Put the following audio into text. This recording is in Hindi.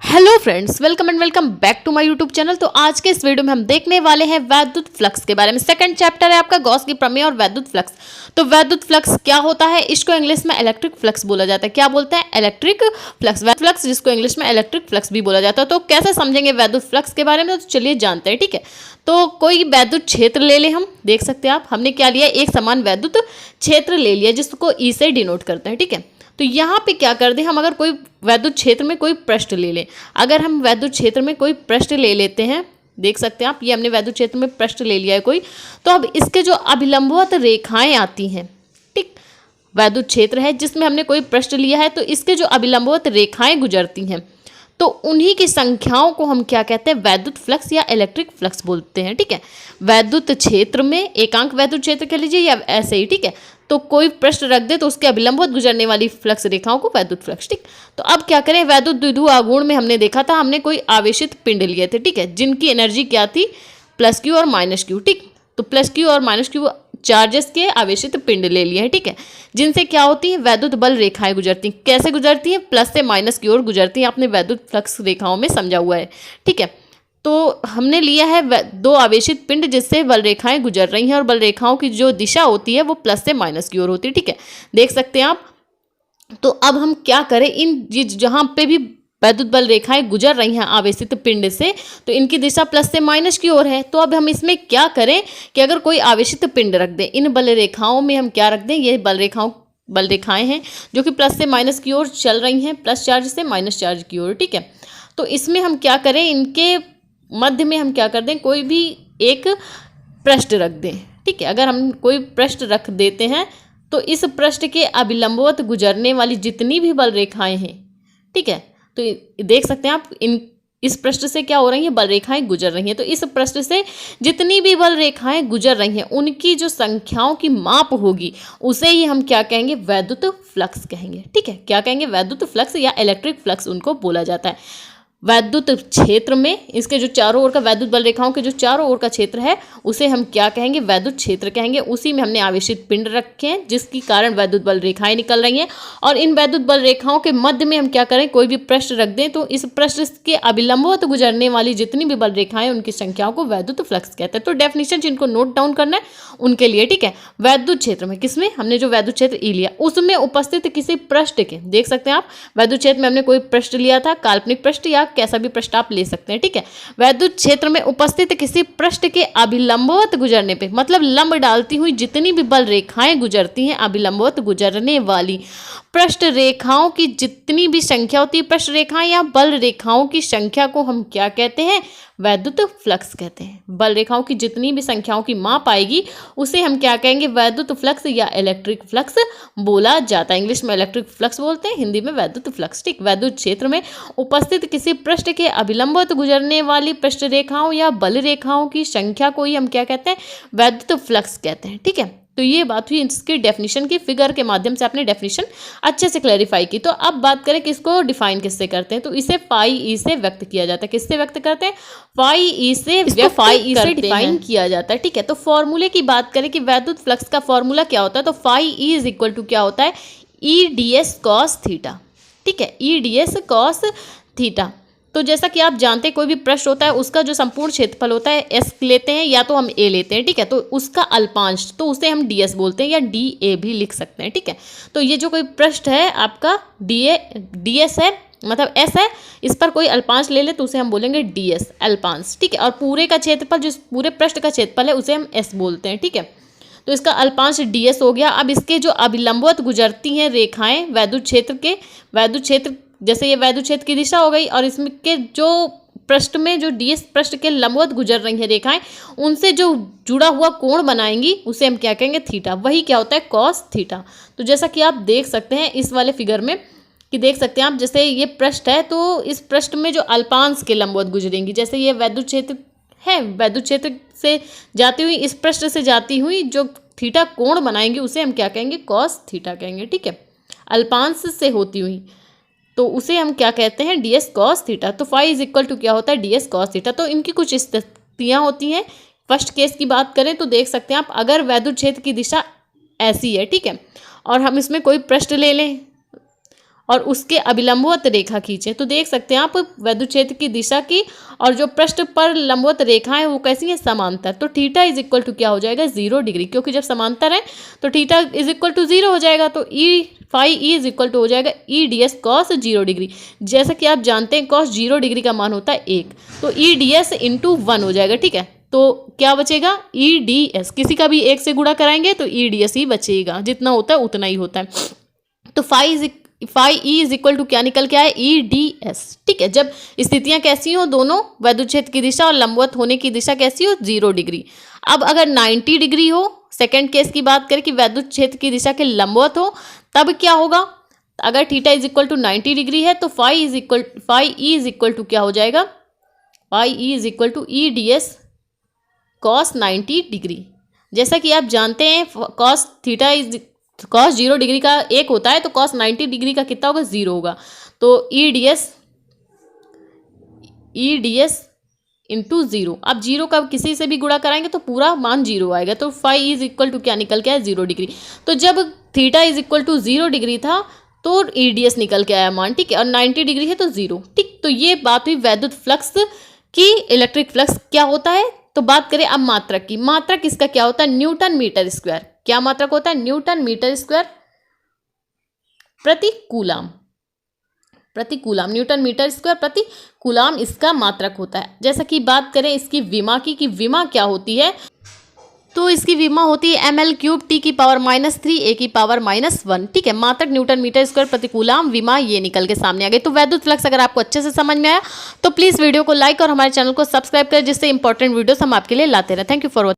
Hello friends, welcome and welcome back to my YouTube channel. तो आज के इस वीडियो में हम देखने वाले हैं वैद्युत फ्लक्स के बारे में। सेकंड चैप्टर है आपका गॉस की प्रमेय और वैद्युत फ्लक्स। तो वैद्युत फ्लक्स क्या होता है, इसको इंग्लिश में इलेक्ट्रिक फ्लक्स बोला जाता है। क्या बोलते हैं? Electric flux. वैद्युत फ्लक्स जिसको इंग्लिश में इलेक्ट्रिक फ्लक्स भी बोला जाता है। तो कैसे समझेंगे वैद्युत फ्लक्स के बारे में, तो चलिए जानते हैं। ठीक है, तो कोई वैद्युत क्षेत्र ले लें, हम देख सकते हैं। हमने क्या लिया, एक समान वैद्युत क्षेत्र ले लिया जिसको ई से डिनोट करते हैं। ठीक है, तो यहाँ पे क्या कर दें हम, अगर कोई वैद्युत क्षेत्र में कोई पृष्ठ ले लें। अगर हम वैद्युत क्षेत्र में कोई पृष्ठ ले लेते हैं, देख सकते हैं आप, ये हमने वैद्युत क्षेत्र में पृष्ठ ले लिया है कोई। तो अब इसके जो अभिलंबवत रेखाएं आती हैं, ठीक, वैद्युत क्षेत्र है जिसमें हमने कोई पृष्ठ लिया है, तो इसके जो अभिलंबवत रेखाएं गुजरती हैं, तो उन्हीं की संख्याओं को हम क्या कहते हैं, वैद्युत फ्लक्स या इलेक्ट्रिक फ्लक्स बोलते हैं। ठीक है, वैद्युत क्षेत्र में एकांक वैद्युत क्षेत्र कह लीजिए या ऐसे ही। ठीक है, तो कोई पृष्ठ रख दे तो उसके अभिलंबवत गुजरने वाली फ्लक्स रेखाओं को वैद्युत फ्लक्स। ठीक, तो अब क्या करें, वैद्युत द्विध्रुव आघूर्ण में हमने देखा था, हमने कोई आवेशित पिंड लिए थे। ठीक है, जिनकी एनर्जी क्या थी, प्लस क्यू और माइनस क्यू। ठीक, तो प्लस क्यू और माइनस क्यू चार्जेस के आवेशित पिंड ले लिए हैं। ठीक है, जिनसे क्या होती है, वैद्युत बल रेखाएं गुजरती हैं। कैसे गुजरती हैं? प्लस से माइनस की ओर गुजरती हैं। आपने वैद्युत फ्लक्स रेखाओं में समझा हुआ है। ठीक है, तो हमने लिया है दो आवेशित पिंड जिससे बल रेखाएं गुजर रही हैं, और बल रेखाओं की जो दिशा होती है वो प्लस से माइनस की ओर होती है। ठीक है, देख सकते हैं आप। तो अब हम क्या करें, इन जहाँ पे भी वैद्युत बल रेखाएं गुजर रही हैं आवेशित पिंड से, तो इनकी दिशा प्लस से माइनस की ओर है। तो अब हम इसमें क्या करें कि अगर कोई आवेशित पिंड रख दें, इन बल रेखाओं में हम क्या रख दें, ये बल रेखाएं हैं जो कि प्लस से माइनस की ओर चल रही हैं, प्लस चार्ज से माइनस चार्ज की ओर। ठीक है, तो इसमें हम क्या करें, इनके मध्य में हम क्या कर दें, कोई भी एक पृष्ठ रख दें। ठीक है, अगर हम कोई पृष्ठ रख देते हैं तो इस पृष्ठ के अभिलंबवत गुजरने वाली जितनी भी बल रेखाएं हैं, ठीक है, तो देख सकते हैं आप, इस पृष्ठ से क्या हो रही है, बल रेखाएं गुजर रही हैं। तो इस पृष्ठ से जितनी भी बल रेखाएं गुजर रही हैं उनकी जो संख्याओं की माप होगी उसे ही हम क्या कहेंगे, वैद्युत फ्लक्स कहेंगे। ठीक है, क्या कहेंगे, वैद्युत फ्लक्स या इलेक्ट्रिक फ्लक्स उनको बोला जाता है। वैद्युत क्षेत्र में इसके जो चारों ओर का, वैद्युत बल रेखाओं के जो चारों ओर का क्षेत्र है उसे हम क्या कहेंगे, वैद्युत क्षेत्र कहेंगे। उसी में हमने आवेशित पिंड रखे हैं जिसके कारण वैद्युत बल रेखाएं निकल रही हैं, और इन वैद्युत बल रेखाओं के मध्य में हम क्या करें, कोई भी पृष्ठ रख दें तो इस पृष्ठ के अभिलंबवत गुजरने वाली जितनी भी बल रेखाएं उनकी संख्याओं को वैद्युत फ्लक्स कहते हैं। तो डेफिनेशन जिनको नोट डाउन करना है उनके लिए, ठीक है, वैद्युत क्षेत्र में, किसमें, हमने जो वैद्युत क्षेत्र ई लिया उसमें उपस्थित किसी पृष्ठ के, देख सकते हैं आप, वैद्युत क्षेत्र में हमने कोई पृष्ठ लिया था, काल्पनिक पृष्ठ या कैसा भी पृष्ठ आप ले सकते हैं। ठीक है, वैद्युत क्षेत्र में उपस्थित किसी पृष्ठ के अभिलंबवत गुजरने पे, मतलब लंब डालती हुई जितनी भी बल रेखाएं गुजरती हैं, अभिलंबवत गुजरने वाली पृष्ठ रेखाओं की जितनी भी संख्या होती है, पृष्ठ रेखाएं या बल रेखाओं की संख्या को हम क्या कहते हैं, वैद्युत फ्लक्स कहते हैं। बल रेखाओं की जितनी भी संख्याओं की माप आएगी उसे हम क्या कहेंगे, वैद्युत फ्लक्स या इलेक्ट्रिक फ्लक्स बोला जाता है। इंग्लिश में इलेक्ट्रिक फ्लक्स बोलते हैं, हिंदी में वैद्युत फ्लक्स। ठीक, वैद्युत क्षेत्र में उपस्थित किसी पृष्ठ के अभिलंबवत गुजरने वाली पृष्ठ रेखाओं या बल रेखाओं की संख्या को ही हम क्या कहते हैं, वैद्युत फ्लक्स कहते हैं। ठीक है, तो ये बात हुई इसकी डेफिनेशन की। फिगर के माध्यम से आपने डेफिनेशन अच्छे से क्लैरिफाई की। तो अब बात करें कि इसको डिफाइन किससे करते हैं, तो इसे फाई ई से व्यक्त किया जाता है। किससे व्यक्त करते हैं, फाई ई से, फाई ई से डिफाइन किया जाता है। ठीक है, तो फॉर्मूले की बात करें कि वैद्युत फ्लक्स का फॉर्मूला क्या होता है, तो phi E is equal to क्या होता है, E D S cos theta. ठीक है, E D S cos theta. तो जैसा कि आप जानते हैं, कोई भी पृष्ठ होता है उसका जो संपूर्ण क्षेत्रफल होता है एस लेते हैं या तो हम ए लेते हैं। ठीक है, तो उसका अल्पांश, तो उसे हम डी एस बोलते हैं या डी ए भी लिख सकते हैं। ठीक है, तो ये जो कोई पृष्ठ है आपका डी एस है, मतलब एस है, इस पर कोई अल्पांश ले ले तो उसे हम बोलेंगे डी एस अल्पांश। ठीक है, और पूरे का क्षेत्रफल, जिस पूरे पृष्ठ का क्षेत्रफल है उसे हम एस बोलते हैं। ठीक है, तो इसका अल्पांश डी एस हो गया। अब इसके जो अभिलंबवत गुजरती हैं रेखाएं वैद्युत क्षेत्र, जैसे ये वैद्युत क्षेत्र की दिशा हो गई, और इसमें के जो पृष्ठ में जो डीएस पृष्ठ के लंबवत गुजर रही हैं रेखाएं, उनसे जो जुड़ा हुआ कोण बनाएंगी उसे हम क्या कहेंगे, थीटा। वही क्या होता है, कॉस थीटा। तो जैसा कि आप देख सकते हैं इस वाले फिगर में, कि देख सकते हैं आप, जैसे ये पृष्ठ है तो इस पृष्ठ में जो अल्पांश के लंबवत गुजरेंगी, जैसे ये वैद्युत क्षेत्र है, वैद्युत क्षेत्र से जाती हुई, इस पृष्ठ से जाती हुई जो थीटा कोण बनाएंगी उसे हम क्या कहेंगे, कॉस थीटा कहेंगे। ठीक है, अल्पांश से होती हुई तो उसे हम क्या कहते हैं, डी एस कॉस थीटा। तो फाई इज इक्वल टू क्या होता है, डी एस कॉस थीटा। तो इनकी कुछ स्थितियाँ होती हैं। फर्स्ट केस की बात करें तो देख सकते हैं आप, अगर वैद्युत क्षेत्र की दिशा ऐसी है, ठीक है, और हम इसमें कोई पृष्ठ ले लें और उसके अभिलंबवत रेखा खींचे, तो देख सकते हैं आप वैद्युत क्षेत्र की दिशा की और जो पृष्ठ पर लंबवत रेखाएं वो कैसी हैं, समांतर। तो थीटा इज इक्वल टू क्या हो जाएगा, 0 डिग्री, क्योंकि जब समांतर है तो थीटा इज इक्वल टू 0 हो जाएगा। तो phi E is equal to हो जाएगा E D S cos 0 degree. जैसा कि आप जानते हैं कॉस 0 डिग्री का मान होता है 1, तो ई डी एस इंटू 1 हो जाएगा। ठीक है, तो क्या बचेगा, ई डी एस, किसी का भी 1 से गुणा कराएंगे तो ई डी एस ही बचेगा, जितना होता है उतना ही होता है। तो phi E is equal to क्या निकल के आए, ई डी एस। ठीक है, जब स्थितियां कैसी हो, दोनों वैद्युत क्षेत्र की दिशा और लंबवत होने की दिशा कैसी हो, 0 डिग्री। अब अगर 90 डिग्री हो, सेकंड केस की बात करें कि वैद्युत क्षेत्र की दिशा के लंबवत हो, तब क्या होगा, अगर theta is equal to 90 degree है तो phi E is equal to क्या हो जाएगा, phi E is equal to E D S cos 90 degree. जैसा कि आप जानते हैं कॉस 0 डिग्री का 1 होता है, तो कॉस 90 डिग्री का कितना होगा, 0 होगा। तो ई डी एस इंटू 0। अब 0 का किसी से भी गुणा कराएंगे तो पूरा मान 0 आएगा। तो फाई इज इक्वल टू क्या निकल के आया, 0 डिग्री। तो जब theta is equal to 0 degree था तो ई डी एस निकल के आया मान। ठीक है, और 90 डिग्री है तो 0। ठीक, तो ये बात हुई वैद्युत फ्लक्स की। इलेक्ट्रिक फ्लक्स क्या होता है, तो बात करें अब मात्रक की। मात्रक इसका क्या होता है, न्यूटन मीटर स्क्वायर। क्या मात्रक होता है, न्यूटन मीटर स्क्वायर प्रति कूलाम। न्यूटन मीटर स्क्वायर प्रति कूलाम इसका मात्रक होता है। जैसा कि बात करें इसकी विमा की, कि विमा क्या होती है, तो इसकी विमा होती है ml³ T⁻³ A⁻⁻1। ठीक है, मात्रक न्यूटन मीटर स्क्वायर प्रति कूलाम, विमा ये निकल के सामने आ गई। तो वैद्युत फ्लक्स अगर आपको अच्छे से समझ में आया तो प्लीज़ वीडियो को लाइक और हमारे चैनल को सब्सक्राइब करें, जिससे इंपॉर्टेंट वीडियोस हम आपके लिए लाते रहे। Thank you for watching.